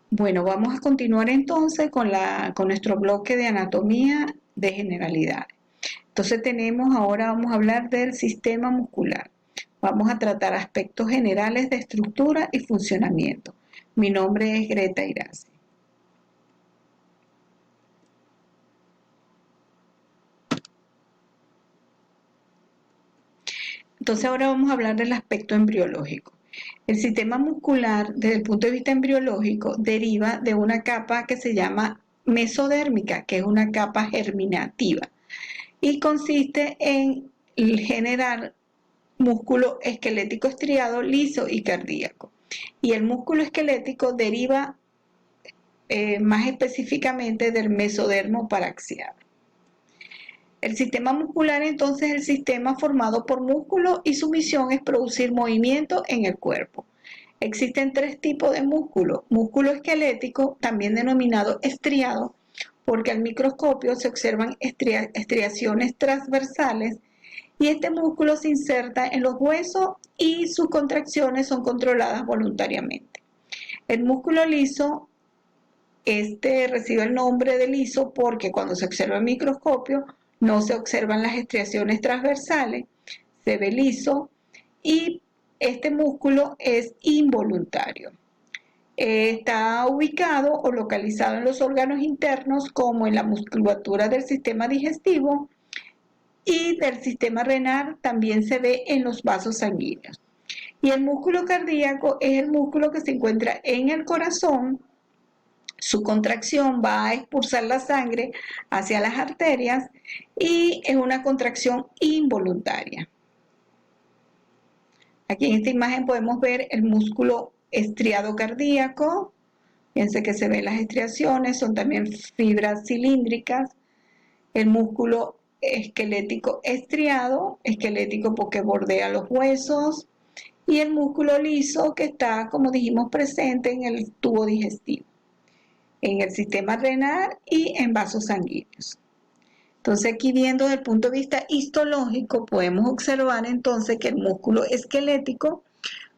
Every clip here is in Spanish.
Bueno, vamos a continuar entonces con nuestro bloque de anatomía de generalidades. Entonces ahora vamos a hablar del sistema muscular. Vamos a tratar aspectos generales de estructura y funcionamiento. Mi nombre es Greta Irace. Entonces ahora vamos a hablar del aspecto embriológico. El sistema muscular, desde el punto de vista embriológico, deriva de una capa que se llama mesodérmica, que es una capa germinativa, y consiste en generar músculo esquelético estriado, liso y cardíaco. Y el músculo esquelético deriva más específicamente del mesodermo paraxial. El sistema muscular entonces es el sistema formado por músculo y su misión es producir movimiento en el cuerpo. Existen tres tipos de músculo. Músculo esquelético, también denominado estriado, porque al microscopio se observan estriaciones transversales y este músculo se inserta en los huesos y sus contracciones son controladas voluntariamente. El músculo liso, recibe el nombre de liso porque cuando se observa en microscopio no se observan las estriaciones transversales, se ve liso y este músculo es involuntario. Está ubicado o localizado en los órganos internos como en la musculatura del sistema digestivo y del sistema renal, también se ve en los vasos sanguíneos. Y el músculo cardíaco es el músculo que se encuentra en el corazón. Su contracción va a expulsar la sangre hacia las arterias y es una contracción involuntaria. Aquí en esta imagen podemos ver el músculo estriado cardíaco. Fíjense que se ven las estriaciones, son también fibras cilíndricas. El músculo esquelético estriado, esquelético porque bordea los huesos. Y el músculo liso que está, como dijimos, presente en el tubo digestivo, en el sistema renal y en vasos sanguíneos. Entonces aquí viendo desde el punto de vista histológico podemos observar entonces que el músculo esquelético,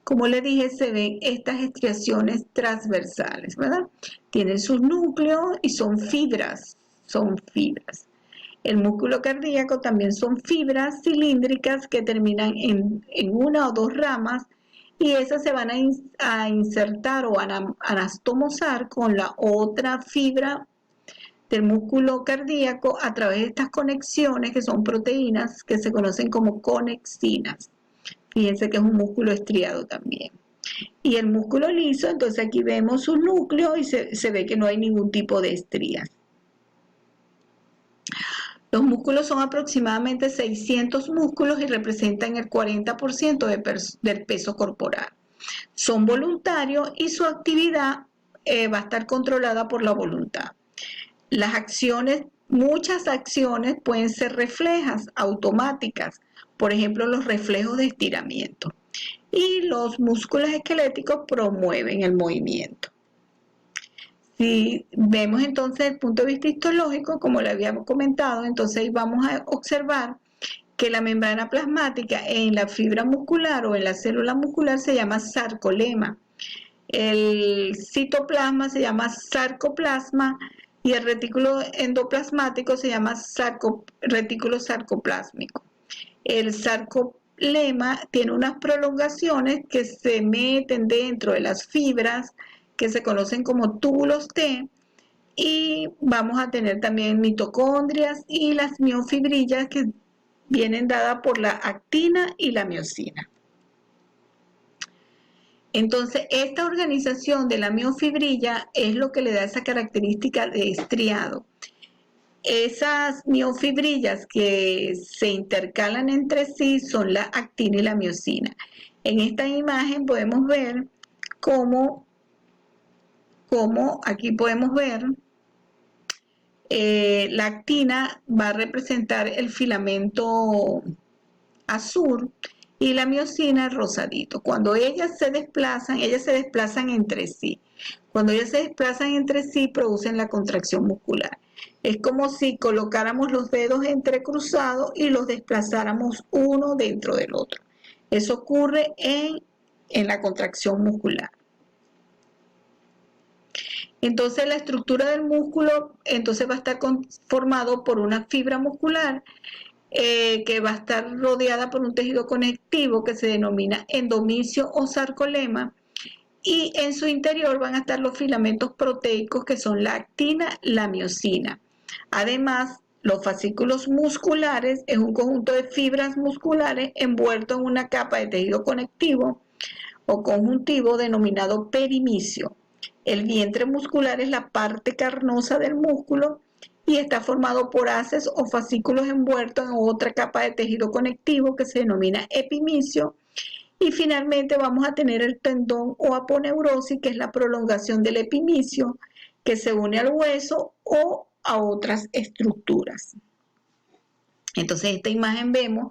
como le dije, se ven estas estriaciones transversales, ¿verdad? Tienen sus núcleos y son fibras. El músculo cardíaco también son fibras cilíndricas que terminan en una o dos ramas y esas se van a insertar o a anastomosar con la otra fibra del músculo cardíaco a través de estas conexiones que son proteínas que se conocen como conexinas. Fíjense que es un músculo estriado también. Y el músculo liso, entonces aquí vemos su núcleo y se ve que no hay ningún tipo de estrías. Los músculos son aproximadamente 600 músculos y representan el 40% del peso corporal. Son voluntarios y su actividad va a estar controlada por la voluntad. Las acciones, muchas acciones pueden ser reflejas, automáticas, por ejemplo los reflejos de estiramiento. Y los músculos esqueléticos promueven el movimiento. Si vemos entonces desde el punto de vista histológico, como le habíamos comentado, entonces vamos a observar que la membrana plasmática en la fibra muscular o en la célula muscular se llama sarcolema. El citoplasma se llama sarcoplasma y el retículo endoplasmático se llama retículo sarcoplásmico. El sarcolema tiene unas prolongaciones que se meten dentro de las fibras que se conocen como túbulos T y vamos a tener también mitocondrias y las miofibrillas que vienen dadas por la actina y la miosina. Entonces, esta organización de la miofibrilla es lo que le da esa característica de estriado. Esas miofibrillas que se intercalan entre sí son la actina y la miosina. En esta imagen podemos ver cómo aquí podemos ver la actina va a representar el filamento azul y la miosina rosadito. Cuando ellas se desplazan entre sí. Cuando ellas se desplazan entre sí, producen la contracción muscular. Es como si colocáramos los dedos entrecruzados y los desplazáramos uno dentro del otro. Eso ocurre en la contracción muscular. Entonces la estructura del músculo entonces va a estar formado por una fibra muscular que va a estar rodeada por un tejido conectivo que se denomina endomisio o sarcolema, y en su interior van a estar los filamentos proteicos que son la actina, la miosina. Además, los fascículos musculares es un conjunto de fibras musculares envuelto en una capa de tejido conectivo o conjuntivo denominado perimisio. El vientre muscular es la parte carnosa del músculo y está formado por haces o fascículos envueltos en otra capa de tejido conectivo que se denomina epimisio. Y finalmente vamos a tener el tendón o aponeurosis, que es la prolongación del epimisio, que se une al hueso o a otras estructuras. Entonces, en esta imagen vemos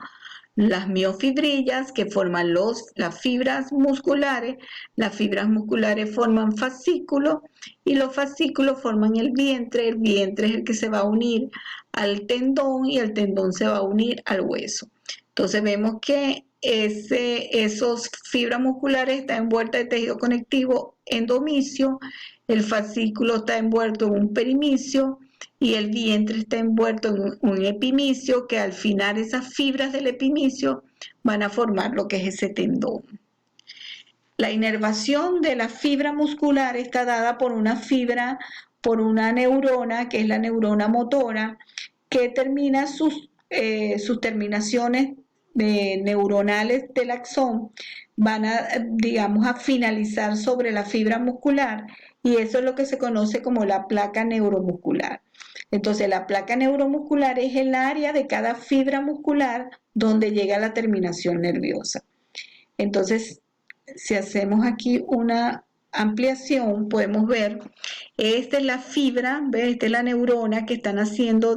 las miofibrillas que forman las fibras musculares. Las fibras musculares forman fascículos y los fascículos forman el vientre es el que se va a unir al tendón y el tendón se va a unir al hueso. Entonces vemos que esos fibras musculares están envueltas de tejido conectivo endomisio, el fascículo está envuelto en un perimisio y el vientre está envuelto en un epimisio, que al final esas fibras del epimisio van a formar lo que es ese tendón. La inervación de la fibra muscular está dada por una neurona, que es la neurona motora, que termina sus terminaciones neuronales del axón, van a finalizar sobre la fibra muscular, y eso es lo que se conoce como la placa neuromuscular. Entonces, la placa neuromuscular es el área de cada fibra muscular donde llega la terminación nerviosa. Entonces, si hacemos aquí una ampliación, podemos ver, esta es la fibra, ¿ves? Esta es la neurona que están haciendo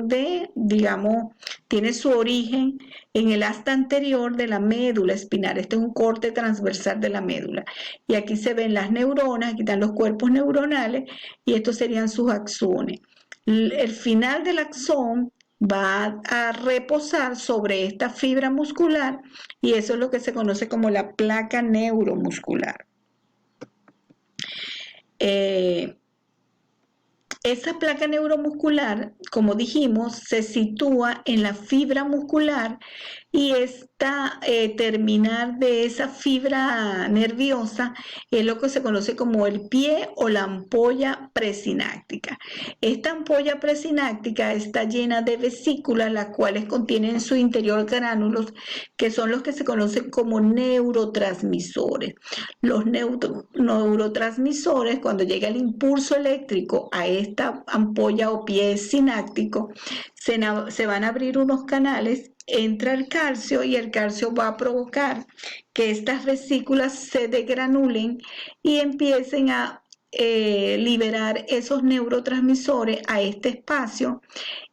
tiene su origen en el asta anterior de la médula espinal. Este es un corte transversal de la médula. Y aquí se ven las neuronas, aquí están los cuerpos neuronales, y estos serían sus axones. El final del axón va a reposar sobre esta fibra muscular, y eso es lo que se conoce como la placa neuromuscular. Esa placa neuromuscular, como dijimos, se sitúa en la fibra muscular, y esta terminal de esa fibra nerviosa es lo que se conoce como el pie o la ampolla presináptica. Esta ampolla presináptica está llena de vesículas, las cuales contienen en su interior gránulos, que son los que se conocen como neurotransmisores. Los neurotransmisores, cuando llega el impulso eléctrico a esta ampolla o pie sináptico, se van a abrir unos canales, entra el calcio, y el calcio va a provocar que estas vesículas se degranulen y empiecen a liberar esos neurotransmisores a este espacio,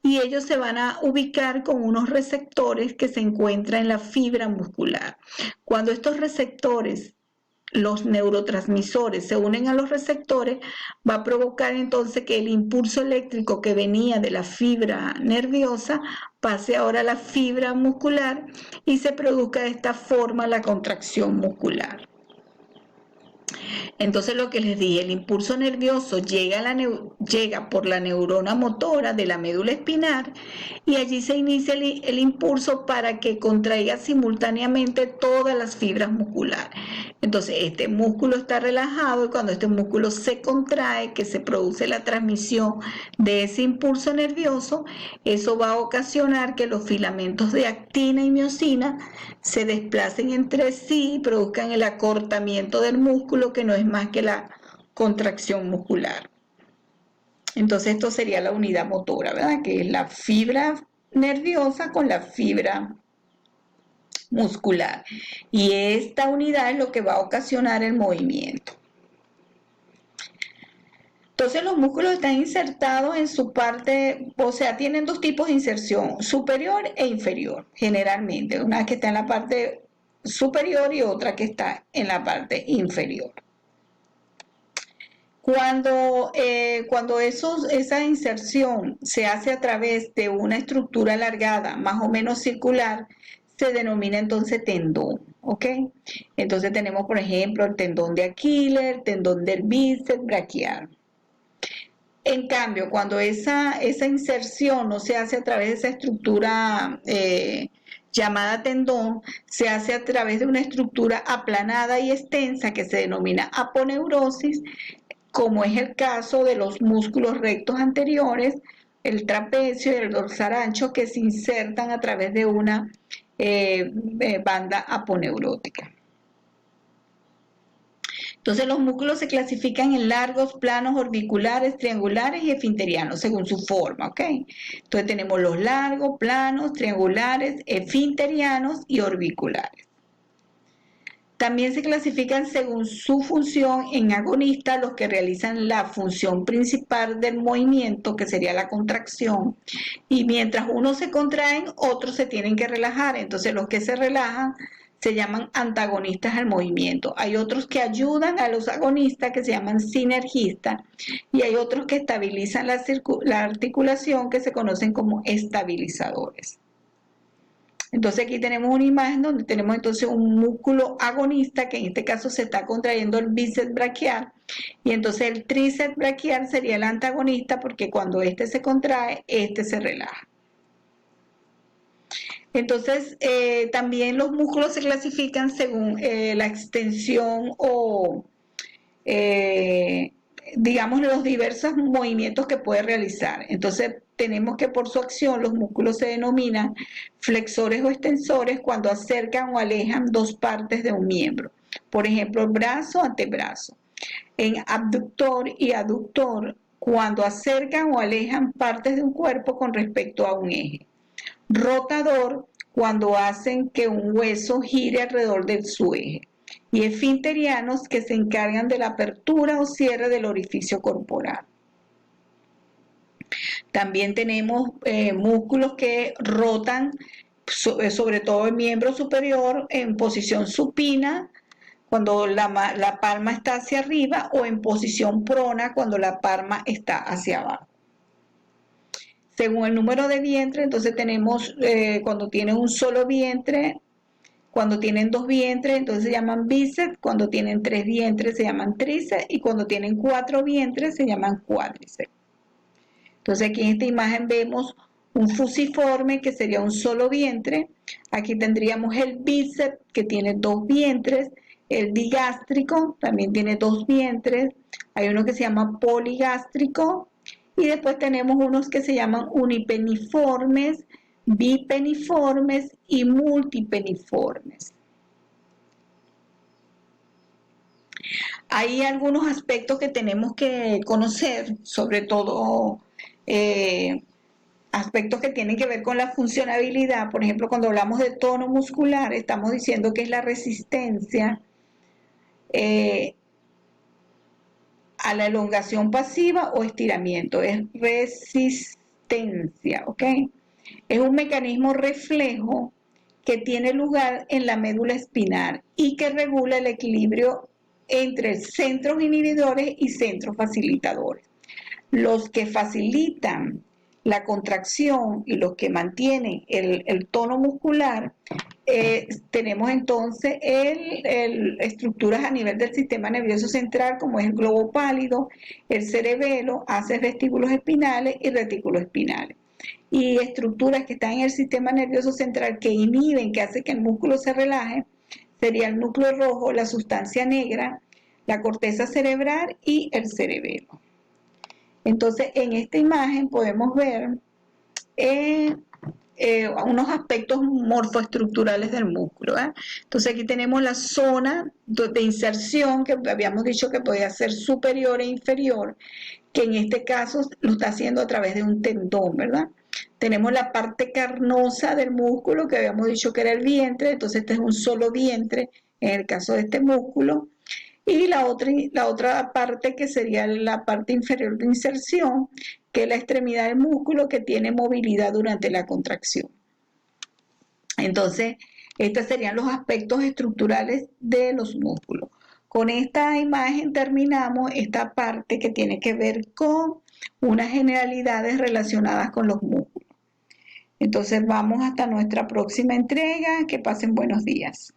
y ellos se van a ubicar con unos receptores que se encuentran en la fibra muscular. Cuando estos receptores, los neurotransmisores, se unen a los receptores, va a provocar entonces que el impulso eléctrico que venía de la fibra nerviosa pase ahora a la fibra muscular y se produzca de esta forma la contracción muscular. Entonces, lo que les dije, el impulso nervioso llega por la neurona motora de la médula espinal, y allí se inicia el impulso para que contraiga simultáneamente todas las fibras musculares. Entonces, este músculo está relajado, y cuando este músculo se contrae, que se produce la transmisión de ese impulso nervioso, eso va a ocasionar que los filamentos de actina y miosina se desplacen entre sí y produzcan el acortamiento del músculo, que no es más que la contracción muscular. Entonces, esto sería la unidad motora, ¿verdad? Que es la fibra nerviosa con la fibra muscular. Y esta unidad es lo que va a ocasionar el movimiento. Entonces, los músculos están insertados en su parte, o sea, tienen dos tipos de inserción, superior e inferior, generalmente. Una que está en la parte superior y otra que está en la parte inferior. Cuando esa inserción se hace a través de una estructura alargada, más o menos circular, se denomina entonces tendón, ¿ok? Entonces tenemos, por ejemplo, el tendón de Aquiles, el tendón del bíceps braquial. En cambio, cuando esa inserción no se hace a través de esa estructura llamada tendón, se hace a través de una estructura aplanada y extensa que se denomina aponeurosis, como es el caso de los músculos rectos anteriores, el trapecio y el dorsal ancho, que se insertan a través de una banda aponeurótica. Entonces los músculos se clasifican en largos, planos, orbiculares, triangulares y esfinterianos según su forma, ¿ok? Entonces tenemos los largos, planos, triangulares, esfinterianos y orbiculares. También se clasifican según su función en agonista los que realizan la función principal del movimiento, que sería la contracción, y mientras unos se contraen, otros se tienen que relajar. Entonces los que se relajan se llaman antagonistas al movimiento. Hay otros que ayudan a los agonistas, que se llaman sinergistas, y hay otros que estabilizan la articulación, que se conocen como estabilizadores. Entonces aquí tenemos una imagen donde tenemos entonces un músculo agonista, que en este caso se está contrayendo el bíceps braquial, y entonces el tríceps braquial sería el antagonista, porque cuando este se contrae, este se relaja. Entonces también los músculos se clasifican según la extensión o digamos los diversos movimientos que puede realizar. Entonces tenemos que por su acción los músculos se denominan flexores o extensores cuando acercan o alejan dos partes de un miembro. Por ejemplo, el brazo, antebrazo. En abductor y aductor, cuando acercan o alejan partes de un cuerpo con respecto a un eje. Rotador, cuando hacen que un hueso gire alrededor de su eje. Y esfinterianos, que se encargan de la apertura o cierre del orificio corporal. También tenemos músculos que rotan, sobre todo el miembro superior, en posición supina, cuando la palma está hacia arriba, o en posición prona, cuando la palma está hacia abajo. Según el número de vientre, entonces tenemos cuando tienen un solo vientre, cuando tienen dos vientres, entonces se llaman bíceps, cuando tienen tres vientres se llaman tríceps, y cuando tienen cuatro vientres se llaman cuádriceps. Entonces aquí en esta imagen vemos un fusiforme, que sería un solo vientre. Aquí tendríamos el bíceps, que tiene dos vientres. El bigástrico también tiene dos vientres. Hay uno que se llama poligástrico. Y después tenemos unos que se llaman unipeniformes, bipeniformes y multipeniformes. Hay algunos aspectos que tenemos que conocer, sobre todo aspectos que tienen que ver con la funcionabilidad. Por ejemplo, cuando hablamos de tono muscular, estamos diciendo que es la resistencia a la elongación pasiva o estiramiento. Es resistencia, ¿ok? Es un mecanismo reflejo que tiene lugar en la médula espinal y que regula el equilibrio entre centros inhibidores y centros facilitadores. Los que facilitan la contracción y los que mantienen el tono muscular, tenemos entonces estructuras a nivel del sistema nervioso central, como es el globo pálido, el cerebelo, haces vestíbulos espinales y retículos espinales. Y estructuras que están en el sistema nervioso central que inhiben, que hacen que el músculo se relaje, sería el núcleo rojo, la sustancia negra, la corteza cerebral y el cerebelo. Entonces, en esta imagen podemos ver unos aspectos morfoestructurales del músculo. Entonces, aquí tenemos la zona de inserción, que habíamos dicho que podía ser superior e inferior, que en este caso lo está haciendo a través de un tendón, ¿verdad? Tenemos la parte carnosa del músculo, que habíamos dicho que era el vientre. Entonces este es un solo vientre en el caso de este músculo. Y la otra parte, que sería la parte inferior de inserción, que es la extremidad del músculo que tiene movilidad durante la contracción. Entonces, estos serían los aspectos estructurales de los músculos. Con esta imagen terminamos esta parte que tiene que ver con unas generalidades relacionadas con los músculos. Entonces vamos hasta nuestra próxima entrega. Que pasen buenos días.